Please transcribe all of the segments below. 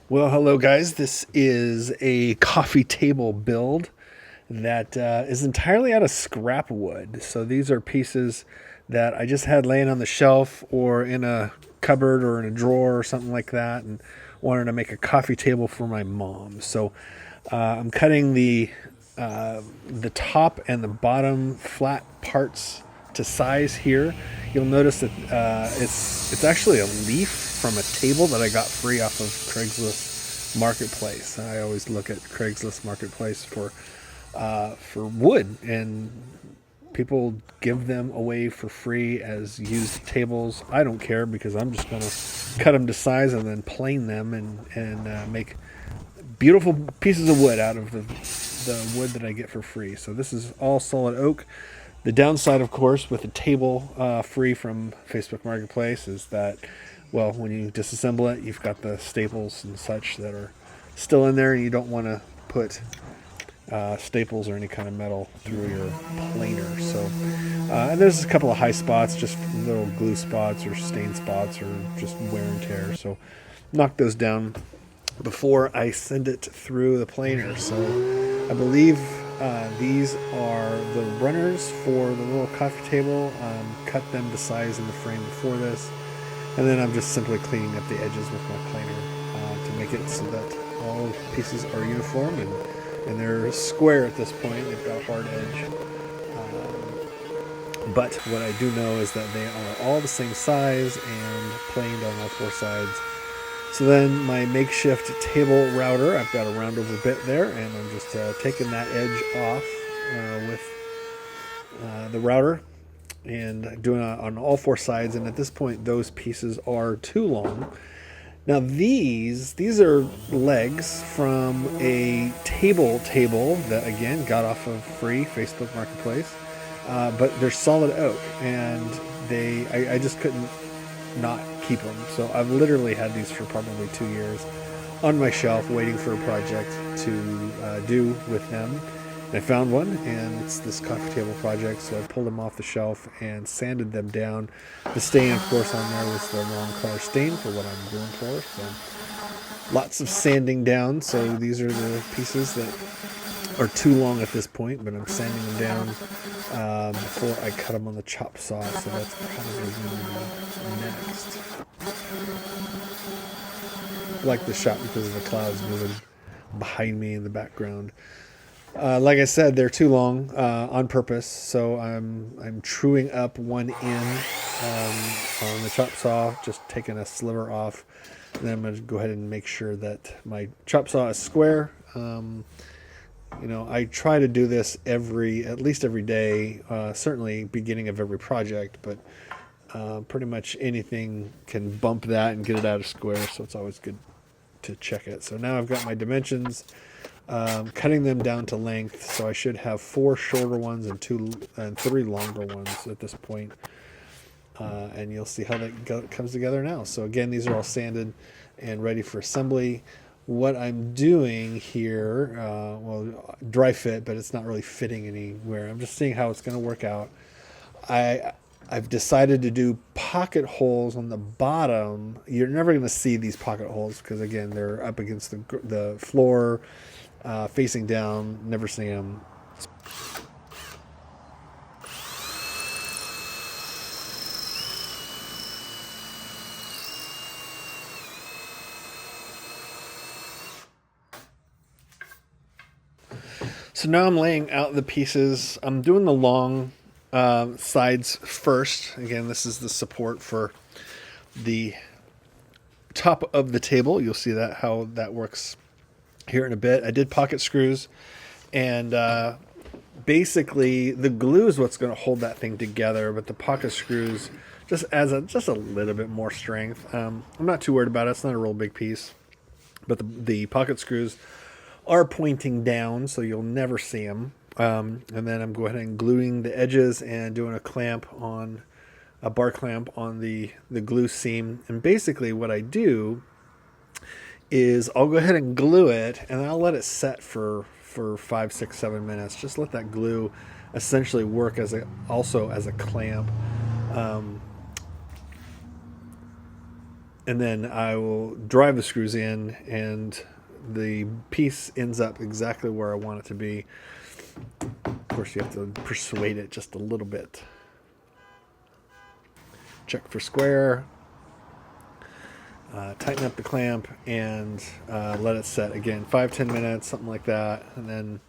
Well, hello guys. This is a coffee table build that is entirely out of scrap wood. So these are pieces that I just had laying on the shelf or in a cupboard or in a drawer or something like that, and wanted to make a coffee table for my mom. So I'm cutting the top and the bottom flat parts to size here. You'll notice that it's actually a leaf from a table that I got free off of Craigslist Marketplace. I always look at Craigslist Marketplace for wood, and people give them away for free as used tables. I don't care because I'm just gonna cut them to size and then plane them and make beautiful pieces of wood out of the wood that I get for free. So this is all solid oak. The downside, of course, with a table free from Facebook Marketplace is that, well, when you disassemble it, you've got the staples and such that are still in there, and you don't want to put staples or any kind of metal through your planer. So, and there's a couple of high spots, just little glue spots or stain spots or just wear and tear. So, knock those down before I send it through the planer. So I believe these are the runners for the little coffee table. Cut them to size in the frame before this. And then I'm just simply cleaning up the edges with my planer to make it so that all pieces are uniform and they're square at this point. They've got a hard edge. But what I do know is that they are all the same size and planed on all four sides. So then my makeshift table router, I've got a round over bit there, and I'm just taking that edge off with the router and doing it on all four sides. And at this point, those pieces are too long. Now these are legs from a table that again got off of free Facebook Marketplace, but they're solid oak, and I just couldn't not keep them. So I've literally had these for probably 2 years on my shelf waiting for a project to do with them. And I found one, and it's this coffee table project, so I pulled them off the shelf and sanded them down. The stain, of course, on there was the wrong color stain for what I'm going for. So lots of sanding down. So these are the pieces that are too long at this point, but I'm sanding them down before I cut them on the chop saw. So that's probably going to be next. I like the shot because of the clouds moving behind me in the background. Like I said, they're too long on purpose, so I'm truing up one end on the chop saw, just taking a sliver off. And then I'm going to go ahead and make sure that my chop saw is square. I try to do this at least every day, certainly beginning of every project, but pretty much anything can bump that and get it out of square, so it's always good to check it. So now I've got my dimensions, cutting them down to length, so I should have 4 shorter ones and 3 longer ones at this point. And you'll see how that comes together now. So again, these are all sanded and ready for assembly. What I'm doing here, dry fit, but it's not really fitting anywhere. I'm just seeing how it's going to work out. I've decided to do pocket holes on the bottom. You're never going to see these pocket holes because, again, they're up against the floor, facing down. Never see them. So now I'm laying out the pieces. I'm doing the long sides first. Again, this is the support for the top of the table. You'll see how that works here in a bit. I did pocket screws, and basically the glue is what's going to hold that thing together, but the pocket screws just adds just a little bit more strength. I'm not too worried about it. It's not a real big piece, but the pocket screws are pointing down, so you'll never see them. And then I'm going ahead and gluing the edges and doing a bar clamp on the glue seam. And basically what I do is I'll go ahead and glue it, and I'll let it set for 5, 6, 7 minutes. Just let that glue essentially work also as a clamp. and then I will drive the screws in, and the piece ends up exactly where I want it to be. Of course, you have to persuade it just a little bit. Check for square, tighten up the clamp, and let it set again 5-10 minutes, something like that. And then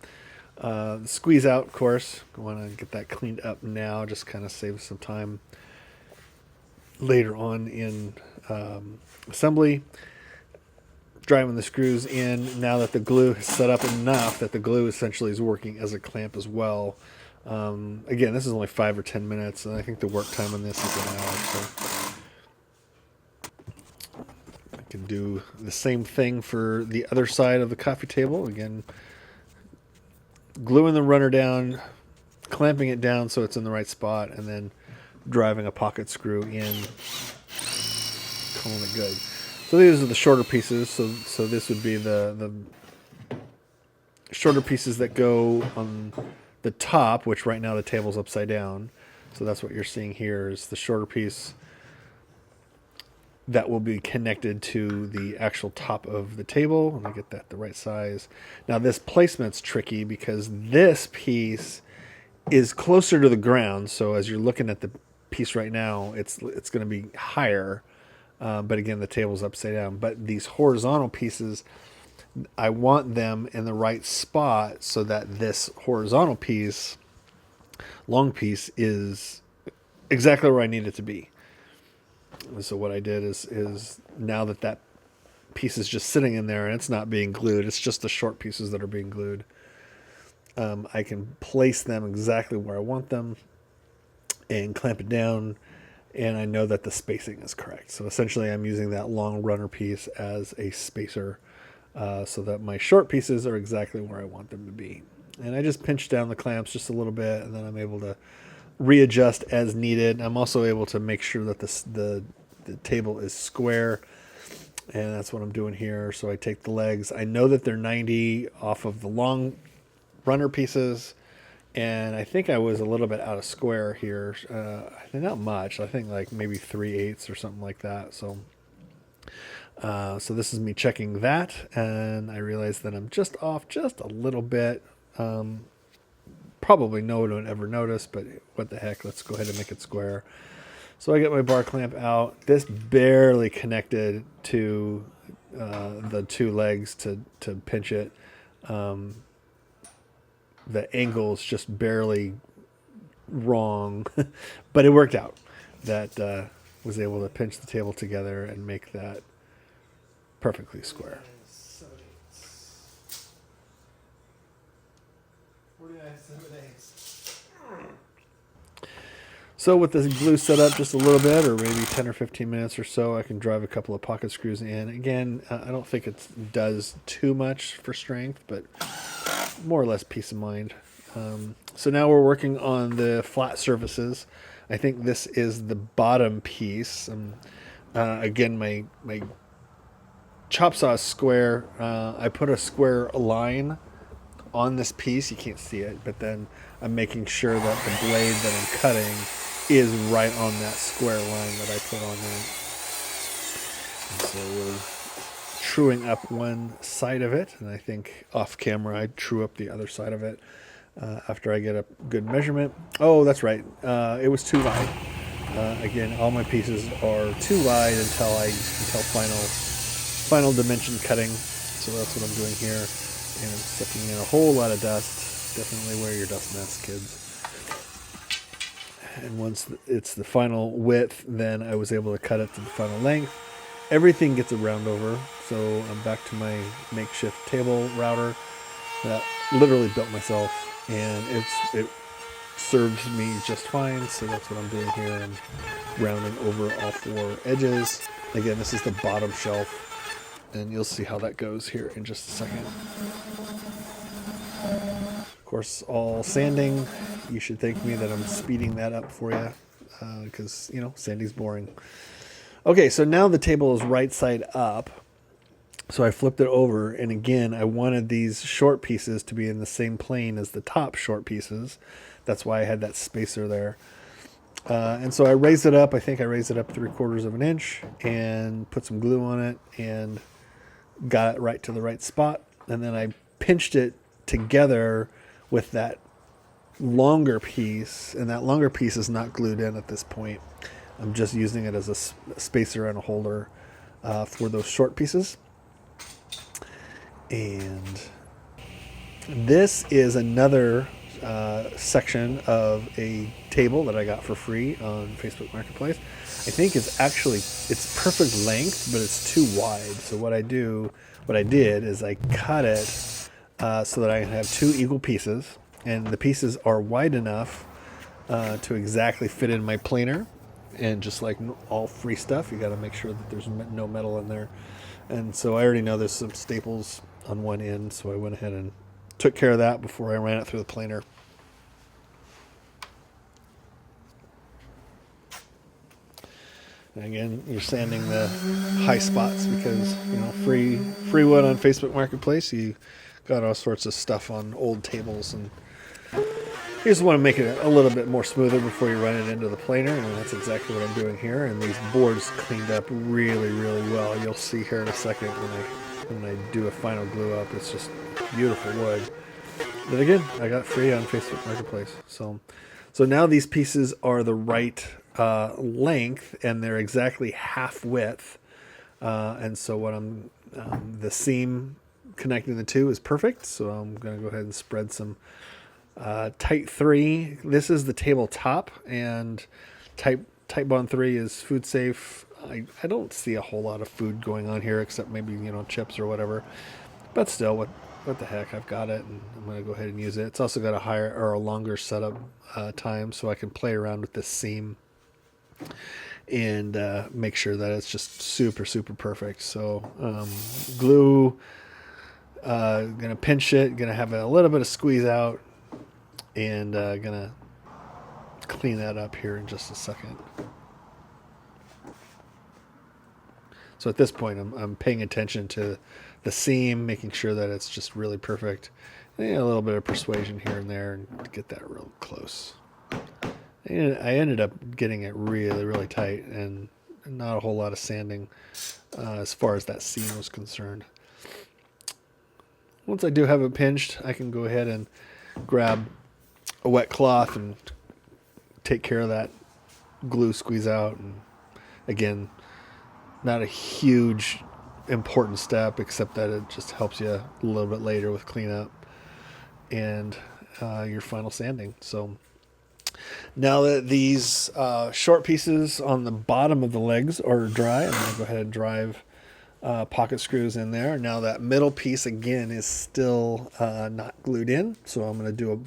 squeeze out, of course. I want to get that cleaned up now, just kind of save some time later on in assembly. Driving the screws in now that the glue is set up enough that the glue essentially is working as a clamp as well. Again, this is only 5 or 10 minutes, and I think the work time on this is an hour. So I can do the same thing for the other side of the coffee table. Again, gluing the runner down, clamping it down so it's in the right spot, and then driving a pocket screw in, calling it good. So these are the shorter pieces. So this would be the shorter pieces that go on the top, which right now the table's upside down. So that's what you're seeing here is the shorter piece that will be connected to the actual top of the table. Let me get that the right size. Now this placement's tricky because this piece is closer to the ground. So as you're looking at the piece right now, it's going to be higher. But again, the table's upside down. But these horizontal pieces, I want them in the right spot so that this horizontal piece, long piece, is exactly where I need it to be. And so what I did is now that piece is just sitting in there and it's not being glued, it's just the short pieces that are being glued. I can place them exactly where I want them and clamp it down, and I know that the spacing is correct. So essentially I'm using that long runner piece as a spacer so that my short pieces are exactly where I want them to be. And I just pinch down the clamps just a little bit, and then I'm able to readjust as needed. I'm also able to make sure that the table is square, and that's what I'm doing here. So I take the legs. I know that they're 90 off of the long runner pieces, and I think I was a little bit out of square here. I think not much. I think like maybe 3/8 or something like that. So this is me checking that, and I realize that I'm just off just a little bit. Probably no one would ever notice, but what the heck, let's go ahead and make it square. So I get my bar clamp out. This barely connected to the two legs to pinch it. The angle's just barely wrong, but it worked out. That was able to pinch the table together and make that perfectly square. 49.7/8. So with this glue set up just a little bit, or maybe 10 or 15 minutes or so, I can drive a couple of pocket screws in. Again, I don't think it does too much for strength, but more or less peace of mind. So now we're working on the flat surfaces. I think this is the bottom piece. Again, my chop saw is square. I put a square line on this piece. You can't see it, but then I'm making sure that the blade that I'm cutting is right on that square line that I put on there. And so we're truing up one side of it, and I think off camera I true up the other side of it after I get a good measurement. Oh, that's right. It was too wide. Again, all my pieces are too wide until final dimension cutting. So that's what I'm doing here, and it's sucking in a whole lot of dust. Definitely wear your dust mask, kids. And once it's the final width, then I was able to cut it to the final length. Everything gets a round over, so I'm back to my makeshift table router that literally built myself, and it serves me just fine. So that's what I'm doing here. I'm rounding over all four edges. Again, this is the bottom shelf, and you'll see how that goes here in just a second. Of course, all sanding. You should thank me that I'm speeding that up for you, because sanding's boring. Okay, so now the table is right side up. So I flipped it over, and again, I wanted these short pieces to be in the same plane as the top short pieces. That's why I had that spacer there. And so I raised it up. I think I raised it up 3/4 of an inch and put some glue on it and got it right to the right spot. And then I pinched it together with that longer piece, and that longer piece is not glued in at this point. I'm just using it as a spacer and a holder for those short pieces. And this is another section of a table that I got for free on Facebook Marketplace. I think it's perfect length, but it's too wide. So what I did is I cut it so that I can have two equal pieces, and the pieces are wide enough to exactly fit in my planer. And just like all free stuff, you got to make sure that there's no metal in there. And so I already know there's some staples on one end, so I went ahead and took care of that before I ran it through the planer. And again, you're sanding the high spots because, free wood on Facebook Marketplace, you got all sorts of stuff on old tables, and you just want to make it a little bit more smoother before you run it into the planer, and that's exactly what I'm doing here. And these boards cleaned up really, really well. You'll see here in a second when I do a final glue up. It's just beautiful wood. But again, I got free on Facebook Marketplace. So now these pieces are the right length, and they're exactly half width. And so the seam connecting the two is perfect. So I'm going to go ahead and spread some Type 3. This is the tabletop, and Type Bond 3 is food safe. I don't see a whole lot of food going on here except maybe chips or whatever. But still, what the heck? I've got it, and I'm going to go ahead and use it. It's also got a longer setup time, so I can play around with this seam and make sure that it's just super, super perfect. So glue, gonna pinch it, gonna have a little bit of squeeze out, and gonna clean that up here in just a second. So at this point, I'm paying attention to the seam, making sure that it's just really perfect. And a little bit of persuasion here and there, and to get that real close. And I ended up getting it really, really tight, and not a whole lot of sanding as far as that seam was concerned. Once I do have it pinched, I can go ahead and grab a wet cloth and take care of that glue squeeze out. And again, not a huge important step, except that it just helps you a little bit later with cleanup and your final sanding. So now that these short pieces on the bottom of the legs are dry, I'm going to go ahead and drive pocket screws in there. Now that middle piece again is still not glued in, so I'm going to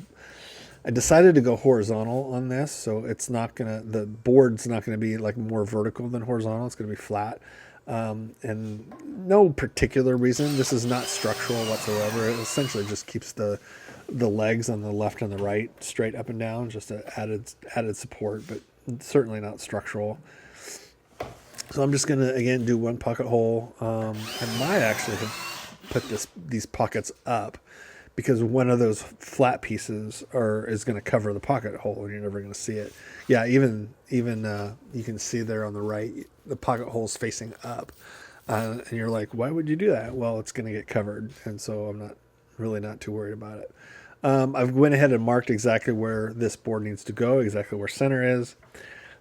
I decided to go horizontal on this, so the board's not going to be like more vertical than horizontal. It's going to be flat. And no particular reason. This is not structural whatsoever. It essentially just keeps the legs on the left and the right straight up and down, just an added support, but certainly not structural. So I'm just going to, again, do one pocket hole. I might actually have put these pockets up, because one of those flat pieces is going to cover the pocket hole, and you're never going to see it. Yeah, even you can see there on the right, the pocket hole's facing up, and you're like, why would you do that? Well, it's going to get covered, and so I'm not too worried about it. I've went ahead and marked exactly where this board needs to go, exactly where center is,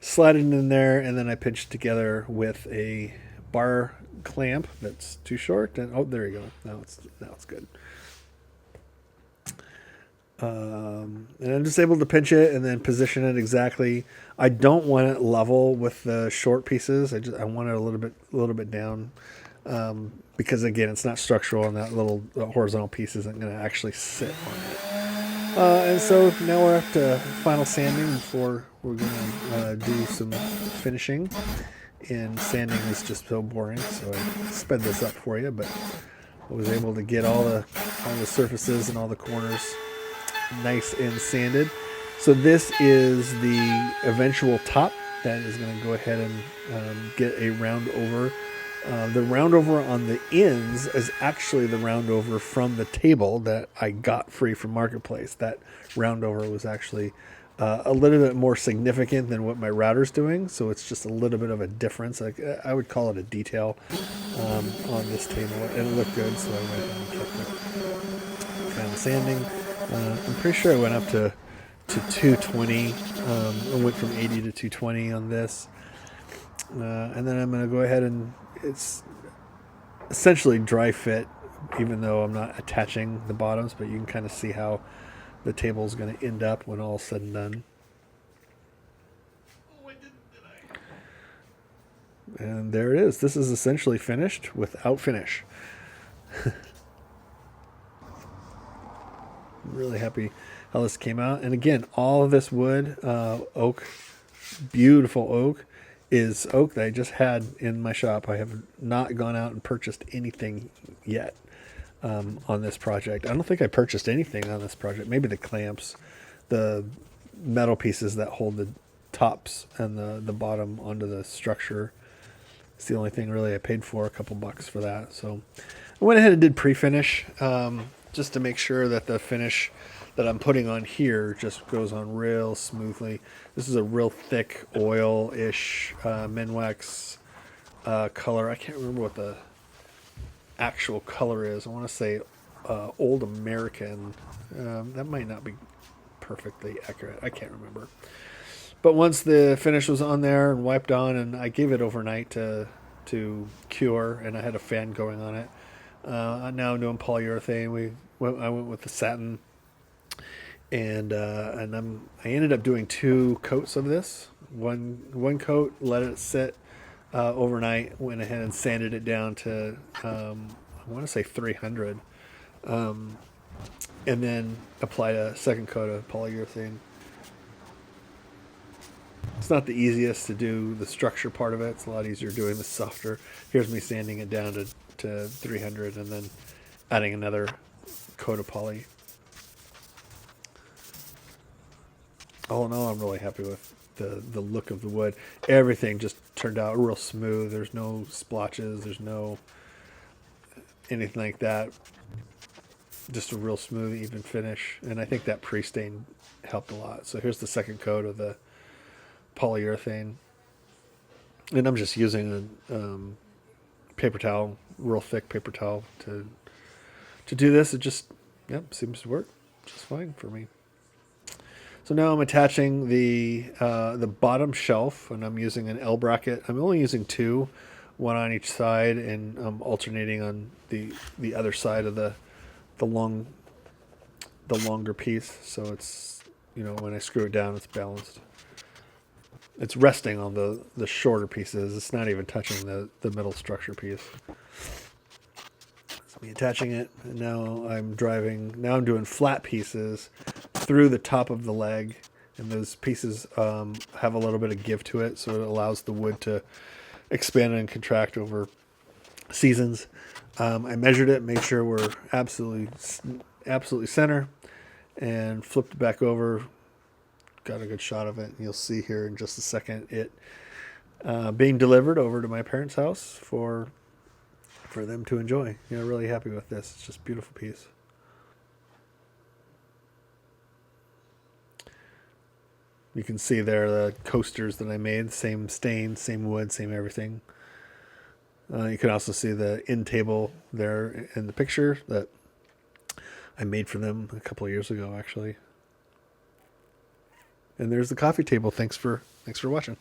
slide it in there, and then I pinched together with a bar clamp that's too short. And there you go. Now it's good. And I'm just able to pinch it and then position it exactly. I don't want it level with the short pieces. I want it a little bit down, because again, it's not structural, and that little horizontal piece isn't going to actually sit on it. And so now we're up to final sanding before we're going to do some finishing. And sanding is just so boring, so I sped this up for you, but I was able to get all the surfaces and all the corners nice and sanded. So this is the eventual top that is going to go ahead and get a round over. The round over on the ends is actually the round over from the table that I got free from Marketplace. That round over was actually a little bit more significant than what my router's doing. So it's just a little bit of a difference. Like I would call it a detail on this table, and it looked good, so I went ahead and kept it. Kind of sanding. I'm pretty sure I went up to 220. I went from 80 to 220 on this, and then I'm going to go ahead and it's essentially dry fit, even though I'm not attaching the bottoms, but you can kind of see how the table is going to end up when all said and done. And there it is. This is essentially finished without finish. Really happy how this came out. And again, all of this wood, oak, beautiful oak, is oak that I just had in my shop. I have not gone out and purchased anything yet on this project. I don't think I purchased anything on this project. Maybe the clamps, the metal pieces that hold the tops and the bottom onto the structure. It's the only thing really I paid for, a couple bucks for that. So I went ahead and did pre-finish just to make sure that the finish that I'm putting on here just goes on real smoothly. This is a real thick oil-ish Minwax color. I can't remember what the actual color is. I want to say Old American. That might not be perfectly accurate. I can't remember. But once the finish was on there and wiped on, and I gave it overnight to cure, and I had a fan going on it. Now I'm doing polyurethane. I went with the satin, and I ended up doing 2 coats of this. One coat, let it sit overnight. Went ahead and sanded it down to I want to say 300, and then applied a second coat of polyurethane. It's not the easiest to do the structure part of it. It's a lot easier doing the softer. Here's me sanding it down to 300 and then adding another coat of poly. All in all, I'm really happy with the look of the wood. Everything just turned out real smooth. There's no splotches. There's no anything like that. Just a real smooth, even finish. And I think that pre-stain helped a lot. So here's the second coat of the polyurethane, and I'm just using a paper towel, real thick paper towel to do this. It just seems to work just fine for me. So now I'm attaching the bottom shelf, and I'm using an L bracket. I'm only using 2, one on each side, and I'm alternating on the other side of the longer piece. So it's when I screw it down, it's balanced. It's resting on the shorter pieces. It's not even touching the middle structure piece. It's me attaching it, and now I'm doing flat pieces through the top of the leg, and those pieces have a little bit of give to it, so it allows the wood to expand and contract over seasons. I measured it, made sure we're absolutely center, and flipped it back over. Got a good shot of it. You'll see here in just a second it being delivered over to my parents' house for them to enjoy. Really happy with this. It's just a beautiful piece. You can see there the coasters that I made. Same stain, same wood, same everything. You can also see the end table there in the picture that I made for them a couple of years ago, actually. And there's the coffee table. Thanks for watching.